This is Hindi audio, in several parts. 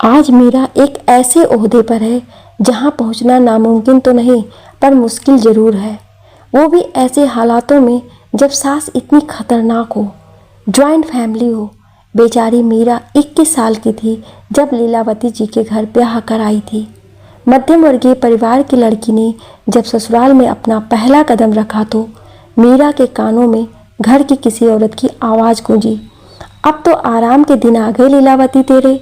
आज मीरा एक ऐसे ओहदे पर है जहां पहुंचना नामुमकिन तो नहीं पर मुश्किल ज़रूर है। वो भी ऐसे हालातों में जब सास इतनी खतरनाक हो, जॉइंट फैमिली हो। बेचारी मीरा 21 साल की थी जब लीलावती जी के घर ब्याह कर आई थी। मध्यम वर्गीय परिवार की लड़की ने जब ससुराल में अपना पहला कदम रखा तो मीरा के कानों में घर की किसी औरत की आवाज़ गूंजी, अब तो आराम के दिन आ गए लीलावती तेरे,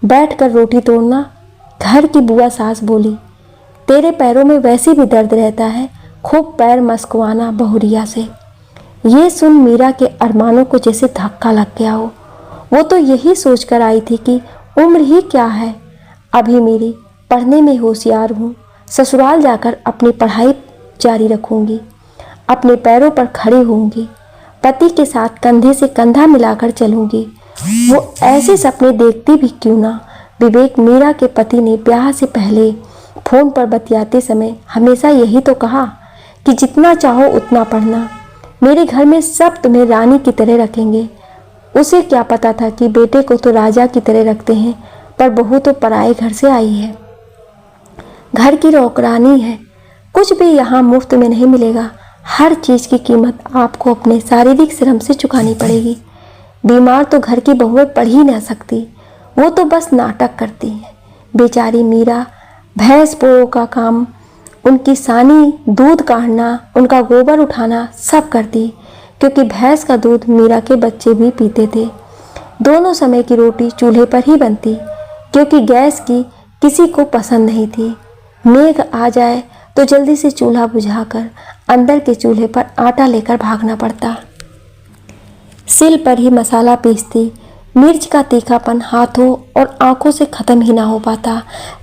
बैठ कर रोटी तोड़ना। घर की बुआ सास बोली, तेरे पैरों में वैसे भी दर्द रहता है, खूब पैर मस्कवाना बहुरिया से। ये सुन मीरा के अरमानों को जैसे धक्का लग गया हो। वो तो यही सोच कर आई थी कि उम्र ही क्या है, अभी मेरी पढ़ने में होशियार हूँ, ससुराल जाकर अपनी पढ़ाई जारी रखूँगी, अपने पैरों पर खड़ी होंगी, पति के साथ कंधे से कंधा मिलाकर चलूँगी। वो ऐसे सपने देखती भी क्यों ना। विवेक मीरा के पति ने ब्याह से पहले फ़ोन पर बतियाते समय हमेशा यही तो कहा कि जितना चाहो उतना पढ़ना, मेरे घर में सब तुम्हें रानी की तरह रखेंगे। उसे क्या पता था कि बेटे को तो राजा की तरह रखते हैं, पर बहू तो पराए घर से आई है, घर की नौकरानी है। कुछ भी यहाँ मुफ्त में नहीं मिलेगा, हर चीज़ की कीमत आपको अपने शारीरिक श्रम से चुकानी पड़ेगी। बीमार तो घर की बहुएं पढ़ ही ना सकती, वो तो बस नाटक करती हैं। बेचारी मीरा भैंस पोरों का काम, उनकी सानी दूध काढ़ना, उनका गोबर उठाना सब करती, क्योंकि भैंस का दूध मीरा के बच्चे भी पीते थे। दोनों समय की रोटी चूल्हे पर ही बनती, क्योंकि गैस की किसी को पसंद नहीं थी। मेघ आ जाए तो जल्दी से चूल्हा बुझाकर अंदर के चूल्हे पर आटा लेकर भागना पड़ता। सिल पर ही मसाला पीसती, मिर्च का तीखापन हाथों और आंखों से ख़त्म ही ना हो पाता,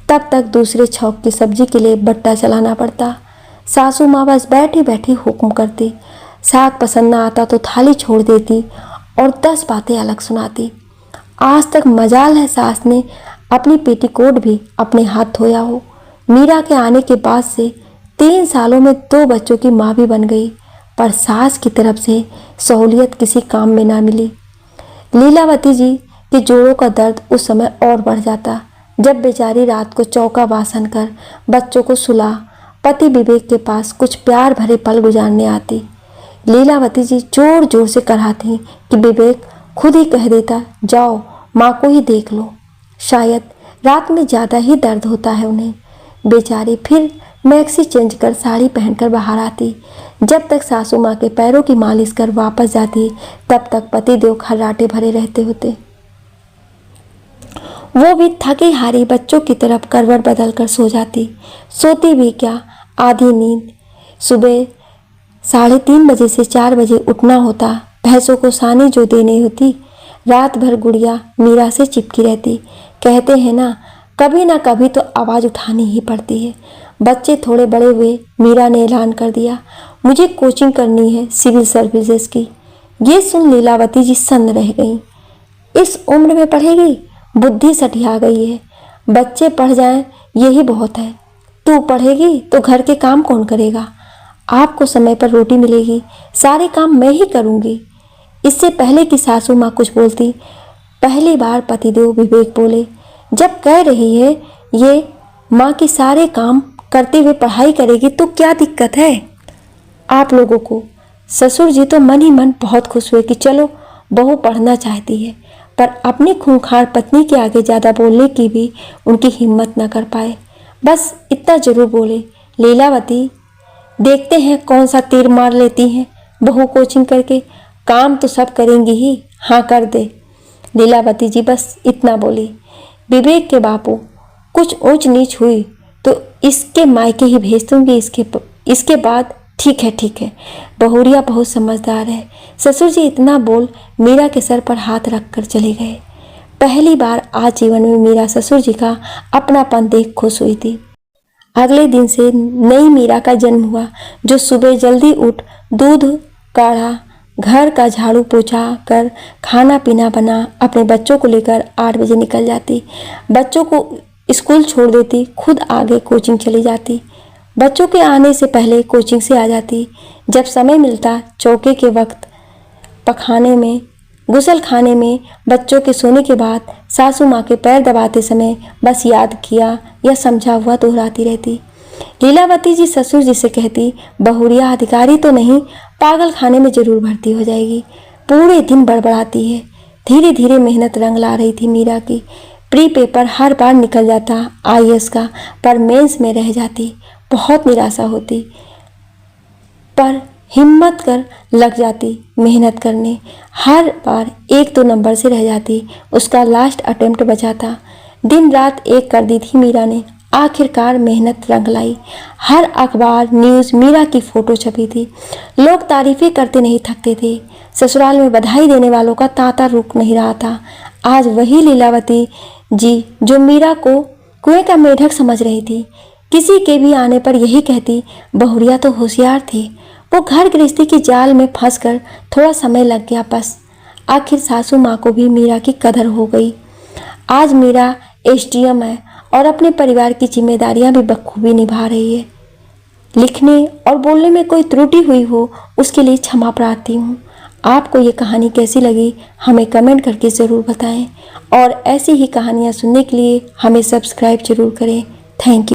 तब तक दूसरे छौंक की सब्जी के लिए बट्टा चलाना पड़ता। सासू माँ बस बैठी बैठी हुक्म करती, साग पसंद ना आता तो थाली छोड़ देती और 10 बातें अलग सुनाती। आज तक मजाल है सास ने अपनी पेटीकोट भी अपने हाथ धोया हो। मीरा के आने के बाद से 3 सालों में 2 बच्चों की माँ भी बन गई, पर सास की तरफ से सहूलियत किसी काम में ना मिली। लीलावती जी के जोड़ों का दर्द उस समय और बढ़ जाता जब बेचारी रात को चौका बासन कर बच्चों को सुला पति विवेक के पास कुछ प्यार भरे पल गुजारने आती। लीलावती जी जोर जोर से कराती कि विवेक खुद ही कह देता, जाओ माँ को ही देख लो, शायद रात में ज़्यादा ही दर्द होता है उन्हें। बेचारी फिर मैक्सी चेंज कर साड़ी पहनकर बाहर आती। जब तक सासू माँ के पैरों की मालिश कर वापस जाती, तब तक पति देव खर्राटे भरे रहते होते। वो भी थकी हारी बच्चों की तरफ करवट बदल कर सो जाती। सोती भी क्या, आधी नींद। सुबह 3:30 बजे से 4 बजे उठना होता, भैंसों को सानी जो देनी होती। रात भर गुड़िया मीरा से चिपकी रहती। कहते हैं ना कभी तो आवाज़ उठानी ही पड़ती है। बच्चे थोड़े बड़े हुए, मीरा ने ऐलान कर दिया, मुझे कोचिंग करनी है सिविल सर्विसेज की। ये सुन लीलावती जी सन्न रह गईं। इस उम्र में पढ़ेगी, बुद्धि सठिया गई है, बच्चे पढ़ जाएं यही बहुत है। तू पढ़ेगी तो घर के काम कौन करेगा, आपको समय पर रोटी मिलेगी, सारे काम मैं ही करूँगी। इससे पहले कि सासू माँ कुछ बोलती, पहली बार पतिदेव विवेक बोले, जब कह रही है ये माँ की सारे काम करते हुए पढ़ाई करेगी तो क्या दिक्कत है आप लोगों को। ससुर जी तो मन ही मन बहुत खुश हुए कि चलो बहू पढ़ना चाहती है, पर अपनी खूंखार पत्नी के आगे ज़्यादा बोलने की भी उनकी हिम्मत न कर पाए। बस इतना जरूर बोले, लीलावती देखते हैं कौन सा तीर मार लेती हैं बहू कोचिंग करके, काम तो सब करेंगी ही, हाँ कर दे। लीलावती जी बस इतना बोली। विवेक के बापू कुछ ऊंच नीच हुई तो इसके मायके ही भेज दूंगी, इसके बाद ठीक है। बहुरिया बहुत समझदार है। ससुर जी इतना बोल मीरा के सर पर हाथ रख कर चले गए। पहली बार आज जीवन में मीरा ससुर जी का अपनापन देख खुश हुई थी। अगले दिन से नई मीरा का जन्म हुआ, जो सुबह जल्दी उठ दूध काढ़ा, घर का झाड़ू पोछा कर खाना पीना बना अपने बच्चों को लेकर 8 बजे निकल जाती। बच्चों को स्कूल छोड़ देती, खुद आगे कोचिंग चली जाती। बच्चों के आने से पहले कोचिंग से आ जाती। जब समय मिलता चौके के वक्त पखाने में, गुसल खाने में, बच्चों के सोने के बाद सासू माँ के पैर दबाते समय बस याद किया या समझा हुआ दोहराती रहती। लीलावती जी ससुर जी से कहती, बहुरिया अधिकारी तो नहीं, पागल खाने में जरूर भर्ती हो जाएगी। पूरे दिन बड़बड़ाती है। धीरे धीरे मेहनत रंग ला रही थी मीरा की। प्री पेपर हर बार निकल जाता IAS का, पर मेंस में रह जाती। बहुत निराशा होती, पर हिम्मत कर लग जाती मेहनत करने। हर बार 1-2 नंबर से रह जाती। उसका लास्ट अटेम्प्ट बचा था। दिन रात एक कर दी थी मीरा ने। आखिरकार मेहनत रंग लाई। हर अखबार न्यूज़ मीरा की फ़ोटो छपी थी। लोग तारीफ़ें करते नहीं थकते थे। ससुराल में बधाई देने वालों का तांता रुक नहीं रहा था। आज वही लीलावती जी जो मीरा को कुएं का मेढक समझ रही थी, किसी के भी आने पर यही कहती, बहुरिया तो होशियार थी, वो घर गृहस्थी की जाल में फंसकर थोड़ा समय लग गया बस। आखिर सासू माँ को भी मीरा की कदर हो गई। आज मीरा SDM है और अपने परिवार की जिम्मेदारियां भी बखूबी निभा रही है। लिखने और बोलने में कोई त्रुटि हुई हो उसके लिए क्षमा प्रार्थी हूँ। आपको ये कहानी कैसी लगी हमें कमेंट करके ज़रूर बताएं और ऐसी ही कहानियाँ सुनने के लिए हमें सब्सक्राइब जरूर करें। Thank you.